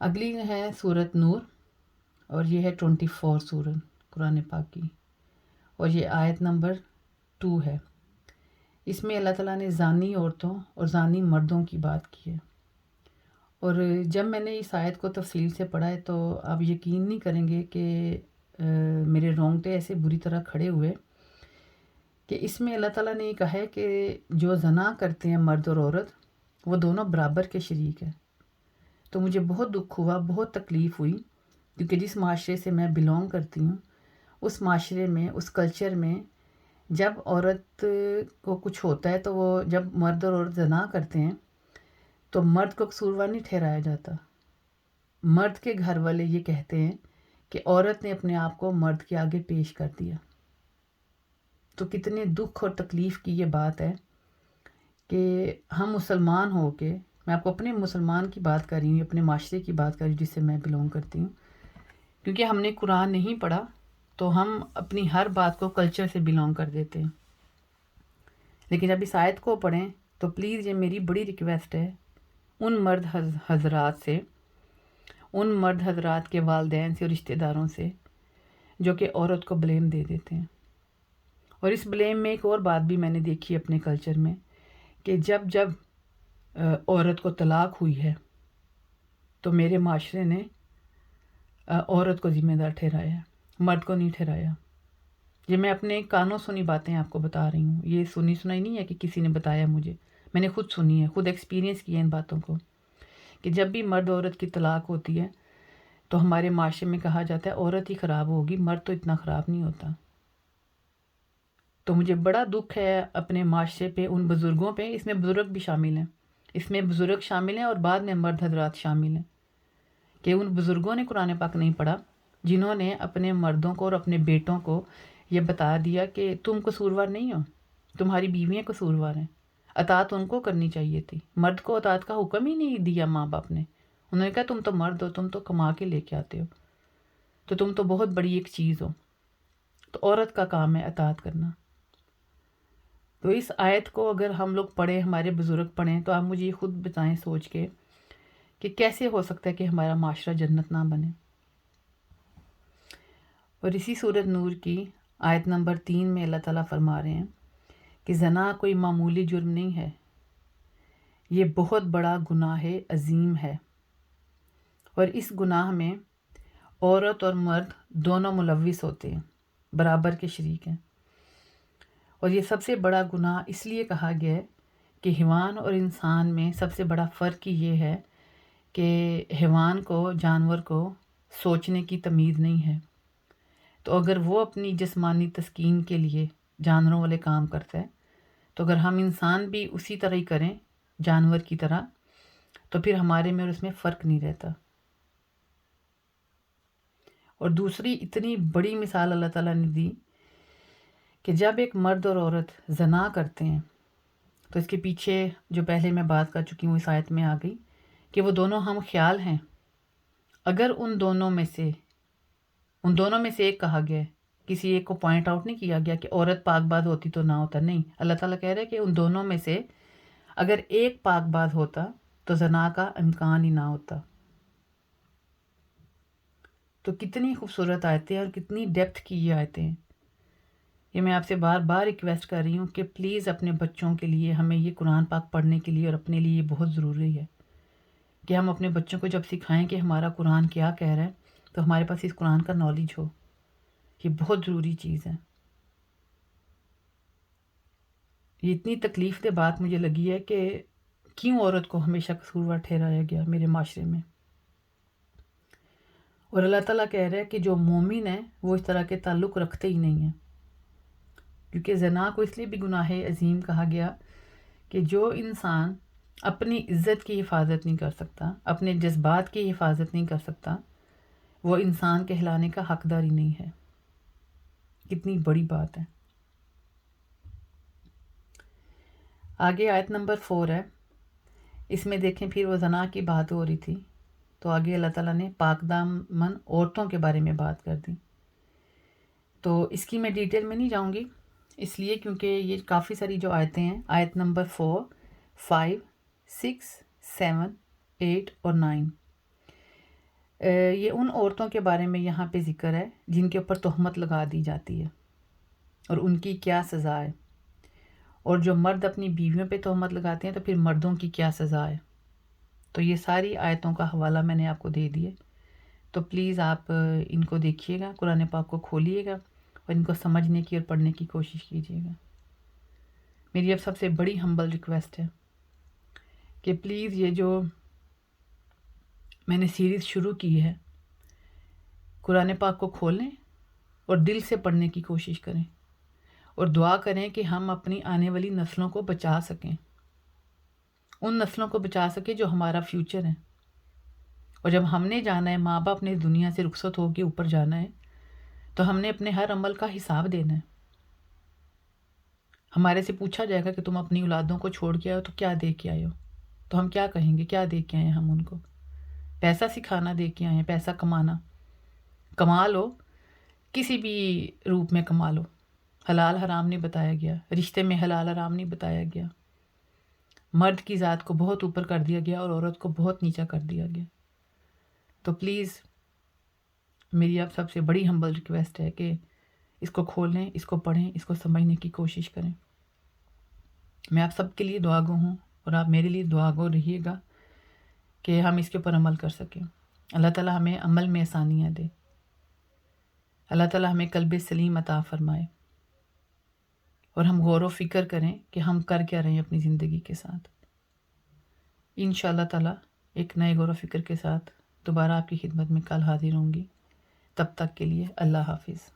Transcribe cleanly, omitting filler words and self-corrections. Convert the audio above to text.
اگلی ہے سورت نور، اور یہ ہے 24 سورت قرآن پاک کی، اور یہ آیت نمبر 2 ہے۔ اس میں اللہ تعالیٰ نے زانی عورتوں اور زانی مردوں کی بات کی ہے، اور جب میں نے اس آیت کو تفصیل سے پڑھا ہے تو آپ یقین نہیں کریں گے کہ میرے رونگٹے ایسے بری طرح کھڑے ہوئے کہ اس میں اللہ تعالیٰ نے یہ کہا ہے کہ جو زنا کرتے ہیں مرد اور عورت، وہ دونوں برابر کے شریک ہیں۔ تو مجھے بہت دکھ ہوا، بہت تکلیف ہوئی، کیونکہ جس معاشرے سے میں بلونگ کرتی ہوں، اس معاشرے میں، اس کلچر میں جب عورت کو کچھ ہوتا ہے تو وہ جب مرد اور عورت زنا کرتے ہیں تو مرد کو قصوروار نہیں ٹھہرایا جاتا۔ مرد کے گھر والے یہ کہتے ہیں کہ عورت نے اپنے آپ کو مرد کے آگے پیش کر دیا۔ تو کتنے دکھ اور تکلیف کی یہ بات ہے کہ ہم مسلمان ہو کے، میں آپ کو اپنے مسلمان کی بات کر رہی ہوں، اپنے معاشرے کی بات کر رہی ہوں جس سے میں بلونگ کرتی ہوں، کیونکہ ہم نے قرآن نہیں پڑھا تو ہم اپنی ہر بات کو کلچر سے بلونگ کر دیتے ہیں۔ لیکن جب اس آیت کو پڑھیں تو پلیز یہ میری بڑی ریکویسٹ ہے ان مرد حضرات سے، ان مرد حضرات کے والدین سے اور رشتہ داروں سے جو کہ عورت کو بلیم دے دیتے ہیں۔ اور اس بلیم میں ایک اور بات بھی میں نے دیکھی اپنے کلچر میں کہ جب عورت کو طلاق ہوئی ہے تو میرے معاشرے نے عورت کو ذمہ دار ٹھہرایا ہے، مرد کو نہیں ٹھہرایا۔ یہ میں اپنے کانوں سنی باتیں آپ کو بتا رہی ہوں، یہ سنی سنائی نہیں ہے کہ کسی نے بتایا مجھے، میں نے خود سنی ہے، خود ایکسپیرینس کیا ان باتوں کو، کہ جب بھی مرد عورت کی طلاق ہوتی ہے تو ہمارے معاشرے میں کہا جاتا ہے عورت ہی خراب ہوگی، مرد تو اتنا خراب نہیں ہوتا۔ تو مجھے بڑا دکھ ہے اپنے معاشرے پہ، ان بزرگوں پہ، اس میں بزرگ بھی شامل ہیں، اس میں بزرگ شامل ہیں اور بعد میں مرد حضرات شامل ہیں، کہ ان بزرگوں نے قرآن پاک نہیں پڑھا جنہوں نے اپنے مردوں کو اور اپنے بیٹوں کو یہ بتا دیا کہ تم قصوروار نہیں ہو، تمہاری بیویاں قصوروار ہیں، اطاعت ان کو کرنی چاہیے تھی، مرد کو اطاعت کا حکم ہی نہیں دیا ماں باپ نے۔ انہوں نے کہا تم تو مرد ہو، تم تو کما کے لے کے آتے ہو، تو تم تو بہت بڑی ایک چیز ہو، تو عورت کا کام ہے اطاعت کرنا۔ تو اس آیت کو اگر ہم لوگ پڑھیں، ہمارے بزرگ پڑھیں، تو آپ مجھے یہ خود بتائیں سوچ کے کہ کیسے ہو سکتا ہے کہ ہمارا معاشرہ جنت نہ بنے۔ اور اسی سورت نور کی آیت نمبر 3 میں اللہ تعالیٰ فرما رہے ہیں کہ زنا کوئی معمولی جرم نہیں ہے، یہ بہت بڑا گناہ عظیم ہے، اور اس گناہ میں عورت اور مرد دونوں ملوث ہوتے ہیں، برابر کے شریک ہیں۔ اور یہ سب سے بڑا گناہ اس لیے کہا گیا ہے کہ حیوان اور انسان میں سب سے بڑا فرق یہ ہے کہ حیوان کو، جانور کو سوچنے کی تمیز نہیں ہے، تو اگر وہ اپنی جسمانی تسکین کے لیے جانوروں والے کام کرتا ہے تو اگر ہم انسان بھی اسی طرح ہی کریں جانور کی طرح تو پھر ہمارے میں اور اس میں فرق نہیں رہتا۔ اور دوسری اتنی بڑی مثال اللہ تعالیٰ نے دی کہ جب ایک مرد اور عورت زنا کرتے ہیں تو اس کے پیچھے جو پہلے میں بات کر چکی ہوں اس آیت میں آ گئی کہ وہ دونوں ہم خیال ہیں۔ اگر ان دونوں میں سے ایک کہا گیا ہے، کسی ایک کو پوائنٹ آؤٹ نہیں کیا گیا کہ عورت پاک باز ہوتی تو نہ ہوتا، نہیں، اللہ تعالیٰ کہہ رہے کہ ان دونوں میں سے اگر ایک پاک باز ہوتا تو زنا کا امکان ہی نہ ہوتا۔ تو کتنی خوبصورت آیتیں اور کتنی ڈیپتھ کی یہ آیتیں ہیں۔ یہ میں آپ سے بار بار ریکویسٹ کر رہی ہوں کہ پلیز اپنے بچوں کے لیے، ہمیں یہ قرآن پاک پڑھنے کے لیے اور اپنے لیے یہ بہت ضروری ہے کہ ہم اپنے بچوں کو جب سکھائیں کہ ہمارا قرآن کیا کہہ رہا ہے تو ہمارے پاس اس قرآن کا نالج ہو، یہ بہت ضروری چیز ہے۔ یہ اتنی تکلیف دہ بات مجھے لگی ہے کہ کیوں عورت کو ہمیشہ قصوروار ٹھہرایا گیا میرے معاشرے میں۔ اور اللہ تعالیٰ کہہ رہا ہے کہ جو مومن ہیں وہ اس طرح کے تعلق رکھتے ہی نہیں ہیں، کیونکہ زنا کو اس لیے بھی گناہ عظیم کہا گیا کہ جو انسان اپنی عزت کی حفاظت نہیں کر سکتا، اپنے جذبات کی حفاظت نہیں کر سکتا، وہ انسان کہلانے کا حقدار ہی نہیں ہے۔ کتنی بڑی بات ہے۔ آگے آیت نمبر 4 ہے، اس میں دیکھیں پھر وہ زنا کی بات ہو رہی تھی تو آگے اللہ تعالیٰ نے پاک دامن عورتوں کے بارے میں بات کر دی۔ تو اس کی میں ڈیٹیل میں نہیں جاؤں گی، اس لیے کیونکہ یہ کافی ساری جو آیتیں ہیں، آیت نمبر 4، 5، 6، 7، 8 اور 9، یہ ان عورتوں کے بارے میں یہاں پہ ذکر ہے جن کے اوپر تہمت لگا دی جاتی ہے اور ان کی کیا سزا ہے، اور جو مرد اپنی بیویوں پہ تہمت لگاتے ہیں تو پھر مردوں کی کیا سزا ہے۔ تو یہ ساری آیتوں کا حوالہ میں نے آپ کو دے دیے، تو پلیز آپ ان کو دیکھیے گا، قرآن پاک کو کھولیے گا اور ان کو سمجھنے کی اور پڑھنے کی کوشش کیجیے گا۔ میری اب سب سے بڑی ہمبل ریکویسٹ ہے کہ پلیز یہ جو میں نے سیریز شروع کی ہے، قرآن پاک کو کھولیں اور دل سے پڑھنے کی کوشش کریں اور دعا کریں کہ ہم اپنی آنے والی نسلوں کو بچا سکیں، ان نسلوں کو بچا سکیں جو ہمارا فیوچر ہے۔ اور جب ہم نے جانا ہے، ماں باپ نے دنیا سے رخصت ہو کے اوپر جانا ہے، تو ہم نے اپنے ہر عمل کا حساب دینا ہے۔ ہمارے سے پوچھا جائے گا کہ تم اپنی اولادوں کو چھوڑ کے آئے ہو تو کیا دے کے آئے ہو، تو ہم کیا کہیں گے، کیا دے کے آئے ہیں ہم ان کو؟ پیسہ سکھانا دے کے آئے ہیں، پیسہ کمانا، کما لو، کسی بھی روپ میں کما لو، حلال حرام نہیں بتایا گیا، رشتے میں حلال حرام نہیں بتایا گیا، مرد کی ذات کو بہت اوپر کر دیا گیا اور عورت کو بہت نیچا کر دیا گیا۔ تو پلیز میری اب سب سے بڑی ہمبل ریکویسٹ ہے کہ اس کو کھولیں، اس کو پڑھیں، اس کو سمجھنے کی کوشش کریں۔ میں آپ سب کے لیے دعا گو ہوں اور آپ میرے لیے دعا گو رہیے گا کہ ہم اس کے اوپر عمل کر سکیں۔ اللہ تعالیٰ ہمیں عمل میں آسانیاں دے، اللہ تعالیٰ ہمیں قلب سلیم عطا فرمائے، اور ہم غور و فکر کریں کہ ہم کر کیا رہے ہیں اپنی زندگی کے ساتھ۔ انشاءاللہ تعالیٰ ایک نئے غور و فکر کے ساتھ دوبارہ آپ کی خدمت میں کل حاضر ہوں گی۔ تب تک کے لیے اللہ حافظ۔